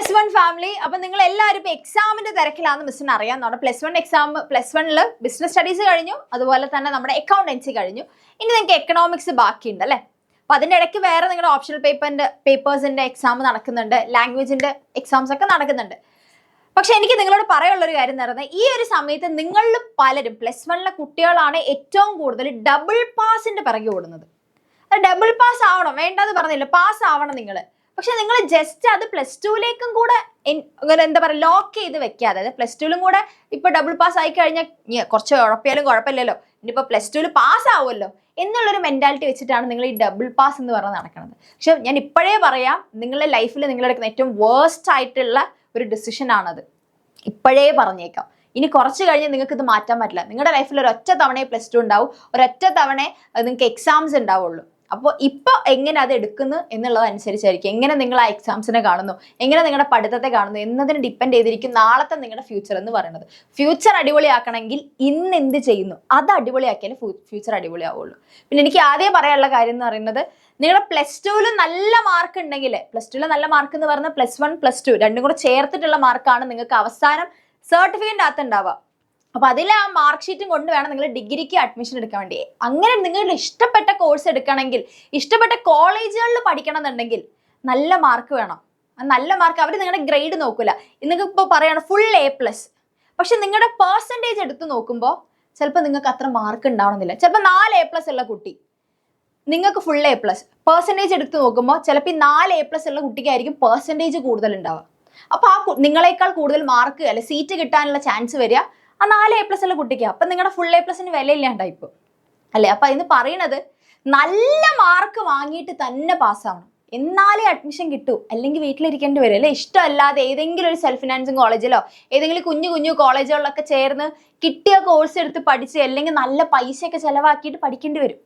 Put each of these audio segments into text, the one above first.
+1 family. അപ്പൊ നിങ്ങൾ എല്ലാവരും ഇപ്പൊ എക്സാമിന്റെ തിരക്കിലാന്ന് മിസ്സിന് അറിയാം. നമ്മുടെ +1 എക്സാം +1 ബിസിനസ് സ്റ്റഡീസ് കഴിഞ്ഞു, അതുപോലെ തന്നെ നമ്മുടെ അക്കൗണ്ടൻസി കഴിഞ്ഞു. ഇനി നിങ്ങൾക്ക് എക്കണോമിക്സ് ബാക്കിയുണ്ട് അല്ലെ. അപ്പൊ അതിന്റെ ഇടയ്ക്ക് വേറെ നിങ്ങളുടെ ഓപ്ഷണൽ പേപ്പേഴ്സിന്റെ എക്സാം നടക്കുന്നുണ്ട്, ലാംഗ്വേജിന്റെ എക്സാംസ് ഒക്കെ നടക്കുന്നുണ്ട്. പക്ഷെ എനിക്ക് നിങ്ങളോട് പറയാനുള്ള ഒരു കാര്യം എന്ന് പറയുന്നത്, ഈ ഒരു സമയത്ത് നിങ്ങളിൽ പലരും +1 കുട്ടികളാണ് ഏറ്റവും കൂടുതൽ ഡബിൾ പാസിന്റെ പിറകെ ഓടുന്നത്. ഡബിൾ പാസ് ആവണം, വേണ്ടെന്ന് പറഞ്ഞില്ല, പാസ് ആവണം നിങ്ങൾ. പക്ഷെ നിങ്ങൾ ജസ്റ്റ് അത് +2ലേക്കും കൂടെ എന്താ പറയുക ലോക്ക് ചെയ്ത് വെക്കാതെ, അതായത് +2ലും കൂടെ ഇപ്പൊ ഡബിൾ പാസ് ആയി കഴിഞ്ഞാൽ കുറച്ച് ഉഴപ്പിയാലും കുഴപ്പമില്ലല്ലോ, ഇനിയിപ്പോ +2ല് പാസ് ആവുമല്ലോ എന്നുള്ളൊരു മെന്റാലിറ്റി വെച്ചിട്ടാണ് നിങ്ങൾ ഈ ഡബിൾ പാസ് എന്ന് പറഞ്ഞ് നടക്കുന്നത്. പക്ഷെ ഞാൻ ഇപ്പോഴേ പറയാം, നിങ്ങളുടെ ലൈഫിൽ നിങ്ങൾ എടുക്കുന്ന ഏറ്റവും വേഴ്സ്റ്റ് ആയിട്ടുള്ള ഒരു ഡിസിഷൻ ആണത്. ഇപ്പോഴേ പറഞ്ഞേക്കാം. ഇനി കുറച്ച് കഴിഞ്ഞ് നിങ്ങൾക്ക് ഇത് മാറ്റാൻ പറ്റില്ല. നിങ്ങളുടെ ലൈഫിൽ ഒരൊറ്റ തവണയെ +2 ഉണ്ടാവും, ഒരൊറ്റ തവണ നിങ്ങൾക്ക് എക്സാംസ് ഉണ്ടാവുള്ളൂ. അപ്പോൾ ഇപ്പോൾ എങ്ങനെ അത് എടുക്കുന്നു എന്നുള്ളതനുസരിച്ചായിരിക്കും എങ്ങനെ നിങ്ങൾ ആ എക്സാംസിനെ കാണുന്നു, എങ്ങനെ നിങ്ങളുടെ പഠിത്തത്തെ കാണുന്നു എന്നതിന് ഡിപ്പെൻഡ് ചെയ്തിരിക്കും നാളത്തെ നിങ്ങളുടെ ഫ്യൂച്ചർ എന്ന് പറയുന്നത്. ഫ്യൂച്ചർ അടിപൊളിയാക്കണമെങ്കിൽ ഇന്ന് എന്ത് ചെയ്യുന്നു അത് അടിപൊളിയാക്കിയാലേ ഫ്യൂച്ചർ അടിപൊളിയാവുള്ളൂ. പിന്നെ എനിക്ക് ആദ്യം പറയാനുള്ള കാര്യം എന്ന് പറയുന്നത്, നിങ്ങളുടെ +2ല് നല്ല മാർക്ക് ഉണ്ടെങ്കിൽ, +2ല് നല്ല മാർക്ക് എന്ന് പറഞ്ഞാൽ +1 +2 രണ്ടും കൂടെ ചേർത്തിട്ടുള്ള മാർക്കാണ് നിങ്ങൾക്ക് അവസാനം സർട്ടിഫിക്കറ്റ് അകത്ത് ഉണ്ടാവുക. അപ്പൊ അതിൽ ആ മാർക്ക് ഷീറ്റും കൊണ്ട് വേണം നിങ്ങൾ ഡിഗ്രിക്ക് അഡ്മിഷൻ എടുക്കാൻ വേണ്ടി. അങ്ങനെ നിങ്ങളുടെ ഇഷ്ടപ്പെട്ട കോഴ്സ് എടുക്കണമെങ്കിൽ, ഇഷ്ടപ്പെട്ട കോളേജുകളിൽ പഠിക്കണം എന്നുണ്ടെങ്കിൽ നല്ല മാർക്ക് വേണം. ആ നല്ല മാർക്ക് അവർ നിങ്ങളുടെ ഗ്രേഡ് നോക്കൂല. നിങ്ങൾക്ക് ഇപ്പോൾ പറയാണ് ഫുൾ A+, പക്ഷെ നിങ്ങളുടെ പെർസെൻറ്റേജ് എടുത്ത് നോക്കുമ്പോൾ ചിലപ്പോൾ നിങ്ങൾക്ക് അത്ര മാർക്ക് ഉണ്ടാവണമെന്നില്ല. ചിലപ്പോൾ 4 A+ ഉള്ള കുട്ടി നിങ്ങൾക്ക് ഫുൾ A+, പെർസെൻറ്റേജ് എടുത്ത് നോക്കുമ്പോൾ ചിലപ്പോൾ ഈ 4 A+ ഉള്ള കുട്ടിക്കായിരിക്കും പെർസെൻറ്റേജ് കൂടുതൽ ഉണ്ടാവുക. അപ്പോൾ ആ നിങ്ങളെക്കാൾ കൂടുതൽ മാർക്ക് അല്ലെ സീറ്റ് കിട്ടാനുള്ള ചാൻസ് വരിക ആ 4 A+ ഉള്ള കുട്ടിക്ക്. അപ്പൊ നിങ്ങളുടെ ഫുൾ A+ന് വിലയില്ലാണ്ടായി ഇപ്പൊ അല്ലെ. അപ്പൊ അതിന് പറയണത് നല്ല മാർക്ക് വാങ്ങിയിട്ട് തന്നെ പാസ്സാവണം, എന്നാലേ അഡ്മിഷൻ കിട്ടൂ. അല്ലെങ്കിൽ വീട്ടിലിരിക്കേണ്ടി വരും അല്ലെ. ഇഷ്ടമല്ലാതെ ഏതെങ്കിലും ഒരു സെൽഫ് ഫിനാൻസിങ് കോളേജിലോ ഏതെങ്കിലും കുഞ്ഞു കോളേജുകളിലൊക്കെ ചേർന്ന് കിട്ടിയ കോഴ്സ് എടുത്ത് പഠിച്ച് അല്ലെങ്കിൽ നല്ല പൈസയൊക്കെ ചെലവാക്കിയിട്ട് പഠിക്കേണ്ടി വരും.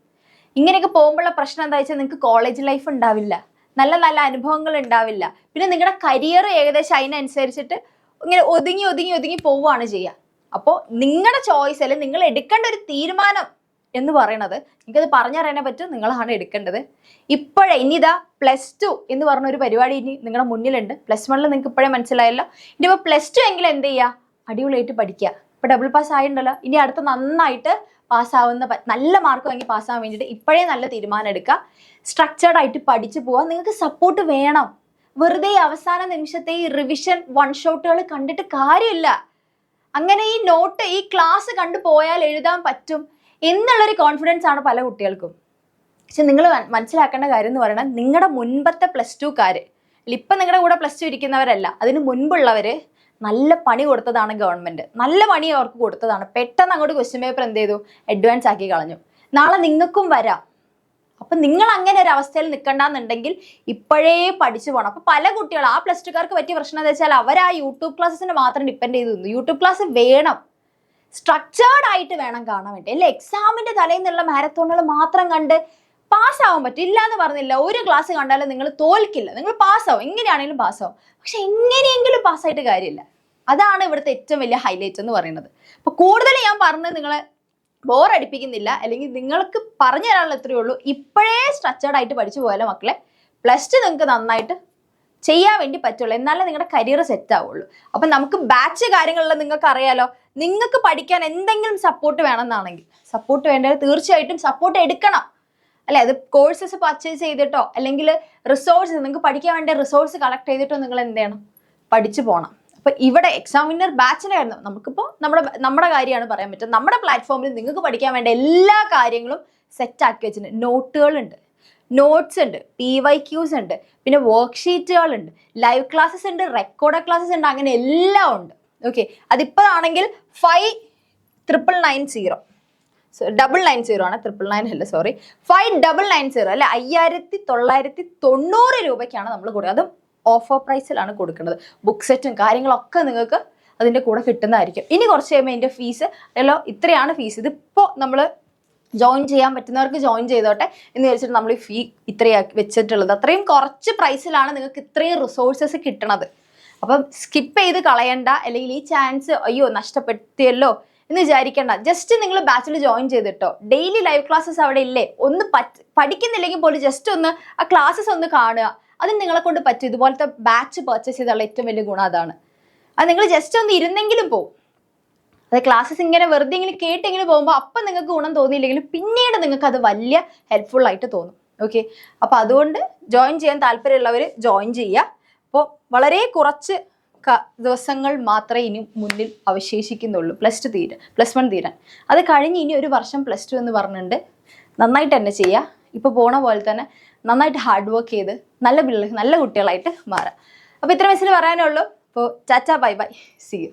ഇങ്ങനെയൊക്കെ പോകുമ്പോഴുള്ള പ്രശ്നം എന്താ വെച്ചാൽ നിങ്ങൾക്ക് കോളേജ് ലൈഫ് ഉണ്ടാവില്ല, നല്ല അനുഭവങ്ങൾ ഉണ്ടാവില്ല. പിന്നെ നിങ്ങളുടെ കരിയർ ഏകദേശം അതിനനുസരിച്ചിട്ട് ഇങ്ങനെ ഒതുങ്ങി പോവുകയാണ് ചെയ്യുക. അപ്പോൾ നിങ്ങളുടെ ചോയ്സ് അല്ലെങ്കിൽ നിങ്ങൾ എടുക്കേണ്ട ഒരു തീരുമാനം എന്ന് പറയുന്നത്, എനിക്കത് പറഞ്ഞറിയാനേ പറ്റും, നിങ്ങളാണ് എടുക്കേണ്ടത്. ഇപ്പോഴേ ഇനിയിതാ +2 എന്ന് പറഞ്ഞ ഒരു പരിപാടി ഇനി നിങ്ങളുടെ മുന്നിലുണ്ട്. +1 നിങ്ങൾക്ക് ഇപ്പോഴേ മനസ്സിലായല്ലോ. ഇനിയിപ്പോൾ +2 എങ്കിലും എന്ത് ചെയ്യുക, അടിപൊളിയായിട്ട് പഠിക്കുക. ഇപ്പോൾ ഡബിൾ പാസ് ആയിട്ടുണ്ടല്ലോ, ഇനി അടുത്ത് നന്നായിട്ട് പാസ്സാവുന്ന നല്ല മാർക്ക് വാങ്ങി പാസ്സാവാൻ വേണ്ടിയിട്ട് ഇപ്പോഴേ നല്ല തീരുമാനം എടുക്കുക. സ്ട്രക്ചേർഡ് ആയിട്ട് പഠിച്ചു പോവാം. നിങ്ങൾക്ക് സപ്പോർട്ട് വേണം. വെറുതെ അവസാന നിമിഷത്തെ ഈ റിവിഷൻ വൺ ഷോട്ടുകൾ കണ്ടിട്ട് കാര്യമില്ല. അങ്ങനെ ഈ നോട്ട് ഈ ക്ലാസ് കണ്ടു പോയാൽ എഴുതാൻ പറ്റും എന്നുള്ളൊരു കോൺഫിഡൻസ് ആണ് പല കുട്ടികൾക്കും. പക്ഷെ നിങ്ങൾ മനസ്സിലാക്കേണ്ട കാര്യം എന്ന് പറയുന്നത്, നിങ്ങളുടെ മുൻപത്തെ +2കാര് ഇപ്പം നിങ്ങളുടെ കൂടെ +2 ഇരിക്കുന്നവരല്ല, അതിന് മുൻപുള്ളവര് നല്ല പണി കൊടുത്തതാണ് ഗവൺമെന്റ്. നല്ല പണി അവർക്ക് കൊടുത്തതാണ്. പെട്ടെന്ന് അങ്ങോട്ട് ക്വസ്റ്റ്യൻ പേപ്പർ എന്ത് ചെയ്തു, അഡ്വാൻസ് ആക്കി കളഞ്ഞു. നാളെ നിങ്ങൾക്കും വരാം. അപ്പൊ നിങ്ങൾ അങ്ങനെ ഒരു അവസ്ഥയിൽ നിൽക്കണ്ടെന്നുണ്ടെങ്കിൽ ഇപ്പോഴേ പഠിച്ചു പോകണം. അപ്പൊ പല കുട്ടികളും ആ +2കാർക്ക് പറ്റിയ പ്രശ്നം എന്താ വെച്ചാൽ അവർ ആ യൂട്യൂബ് ക്ലാസ്സിന് മാത്രം ഡിപ്പെൻഡ് ചെയ്ത് നിന്നു. യൂട്യൂബ് ക്ലാസ് വേണം, സ്ട്രക്ചേർഡ് ആയിട്ട് വേണം കാണാൻ വേണ്ടി. അല്ലെ എക്സാമിന്റെ തലേന്നുള്ള മാരത്തോണുകൾ മാത്രം കണ്ട് പാസ്സാവാൻ പറ്റും. ഇല്ല എന്ന് പറഞ്ഞില്ല, ഒരു ക്ലാസ് കണ്ടാലും നിങ്ങൾ തോൽക്കില്ല, നിങ്ങൾ പാസ്സാവും, എങ്ങനെയാണെങ്കിലും പാസ്സാവും. പക്ഷെ എങ്ങനെയെങ്കിലും പാസ്സായിട്ട് കാര്യമില്ല. അതാണ് ഇവിടുത്തെ ഏറ്റവും വലിയ ഹൈലൈറ്റ് എന്ന് പറയുന്നത്. അപ്പൊ കൂടുതൽ ഞാൻ പറഞ്ഞത് നിങ്ങളെ ബോറടിപ്പിക്കുന്നില്ല, അല്ലെങ്കിൽ നിങ്ങൾക്ക് പറഞ്ഞു തരാനുള്ള എത്രയേ ഉള്ളൂ. ഇപ്പോഴേ സ്ട്രക്ചേർഡ് ആയിട്ട് പഠിച്ചു പോയാലോ മക്കളെ, +2 നിങ്ങൾക്ക് നന്നായിട്ട് ചെയ്യാൻ വേണ്ടി പറ്റുള്ളൂ, എന്നാലേ നിങ്ങളുടെ കരിയർ സെറ്റ് ആവുള്ളൂ. അപ്പം നമുക്ക് ബാച്ച് കാര്യങ്ങളിൽ നിങ്ങൾക്ക് അറിയാലോ, നിങ്ങൾക്ക് പഠിക്കാൻ എന്തെങ്കിലും സപ്പോർട്ട് വേണമെന്നാണെങ്കിൽ, സപ്പോർട്ട് വേണ്ടത് തീർച്ചയായിട്ടും സപ്പോർട്ട് എടുക്കണം അല്ലെ. അത് കോഴ്സസ് പർച്ചേസ് ചെയ്തിട്ടോ അല്ലെങ്കിൽ റിസോഴ്സ് നിങ്ങൾക്ക് പഠിക്കാൻ വേണ്ട റിസോഴ്സ് കളക്ട് ചെയ്തിട്ടോ നിങ്ങൾ എന്ത് ചെയ്യണം, പഠിച്ചു പോകണം. അപ്പൊ ഇവിടെ എക്സാം വിന്നർ ബാച്ചിനായിരുന്നു. നമുക്കിപ്പോൾ നമ്മുടെ കാര്യമാണ് പറയാൻ പറ്റുക. നമ്മുടെ പ്ലാറ്റ്ഫോമിൽ നിങ്ങൾക്ക് പഠിക്കാൻ വേണ്ട എല്ലാ കാര്യങ്ങളും സെറ്റ് ആക്കി വെച്ചിട്ടുണ്ട്. നോട്ടുകളുണ്ട്, നോട്ട്സ് ഉണ്ട്, PYQs ഉണ്ട്, പിന്നെ വർക്ക്ഷീറ്റുകളുണ്ട്, ലൈവ് ക്ലാസ്സസ് ഉണ്ട്, റെക്കോർഡ് ക്ലാസ്സസ് ഉണ്ട്, അങ്ങനെ എല്ലാം ഉണ്ട്. ഓക്കെ, അതിപ്പോഴാണെങ്കിൽ 5990 990 ആണ്, 999 അല്ല, സോറി, 5990 അല്ലെ, 5990 രൂപയ്ക്കാണ് നമ്മൾ കൊടുക്കുക. അതും ഓഫർ പ്രൈസിലാണ് കൊടുക്കുന്നത്. ബുക്ക് സെറ്റും കാര്യങ്ങളൊക്കെ നിങ്ങൾക്ക് അതിൻ്റെ കൂടെ കിട്ടുന്നതായിരിക്കും. ഇനി കുറച്ച് കഴിയുമ്പോൾ അതിൻ്റെ ഫീസ് അല്ലോ, ഇത്രയാണ് ഫീസ്. ഇതിപ്പോൾ നമ്മൾ ജോയിൻ ചെയ്യാൻ പറ്റുന്നവർക്ക് ജോയിൻ ചെയ്തോട്ടെ എന്ന് വെച്ചിട്ട് നമ്മൾ ഈ ഫീ ഇത്രയാക്കി വെച്ചിട്ടുള്ളത്. അത്രയും കുറച്ച് പ്രൈസിലാണ് നിങ്ങൾക്ക് ഇത്രയും റിസോഴ്സസ് കിട്ടണത്. അപ്പം സ്കിപ്പ് ചെയ്ത് കളയണ്ട, അല്ലെങ്കിൽ ഈ ചാൻസ് അയ്യോ നഷ്ടപ്പെടുത്തിയല്ലോ എന്ന് വിചാരിക്കേണ്ട. ജസ്റ്റ് നിങ്ങൾ ബാച്ചിൽ ജോയിൻ ചെയ്തിട്ടോ, ഡെയിലി ലൈവ് ക്ലാസ്സസ് അവിടെ ഇല്ലേ, ഒന്ന് പഠിക്കുന്നില്ലെങ്കിൽ പോലും ജസ്റ്റ് ഒന്ന് ആ ക്ലാസ്സസ് ഒന്ന് കാണുക, അതിന് നിങ്ങളെ കൊണ്ട് പറ്റും. ഇതുപോലത്തെ ബാച്ച് പർച്ചേസ് ചെയ്തുള്ള ഏറ്റവും വലിയ ഗുണം അതാണ്. അത് നിങ്ങൾ ജസ്റ്റ് ഒന്ന് ഇരുന്നെങ്കിലും പോകും. അത് ക്ലാസ്സസ് ഇങ്ങനെ വെറുതെ ഇങ്ങനെ കേട്ടെങ്കിലും പോകുമ്പോൾ അപ്പം നിങ്ങൾക്ക് ഗുണം തോന്നിയില്ലെങ്കിലും പിന്നീട് നിങ്ങൾക്ക് അത് വലിയ ഹെൽപ്ഫുൾ ആയിട്ട് തോന്നും. ഓക്കെ, അപ്പോൾ അതുകൊണ്ട് ജോയിൻ ചെയ്യാൻ താല്പര്യമുള്ളവർ ജോയിൻ ചെയ്യുക. അപ്പോൾ വളരെ കുറച്ച് ദിവസങ്ങൾ മാത്രമേ ഇനി മുന്നിൽ അവശേഷിക്കുന്നുള്ളൂ പ്ലസ് വൺ തീരാൻ. അത് കഴിഞ്ഞ് ഇനി ഒരു വർഷം +2 എന്ന് പറഞ്ഞിട്ടുണ്ട്. നന്നായിട്ട് തന്നെ ചെയ്യുക. ഇപ്പോൾ പോണ പോലെ തന്നെ നന്നായിട്ട് ഹാർഡ് വർക്ക് ചെയ്ത് നല്ല കുട്ടികളായിട്ട് മാറുക. അപ്പോൾ ഇത്ര മെസ്സേജ് പറയാനേ ഉള്ളൂ. അപ്പോൾ ചാച്ചാ ബൈ ബൈ, സീ യു.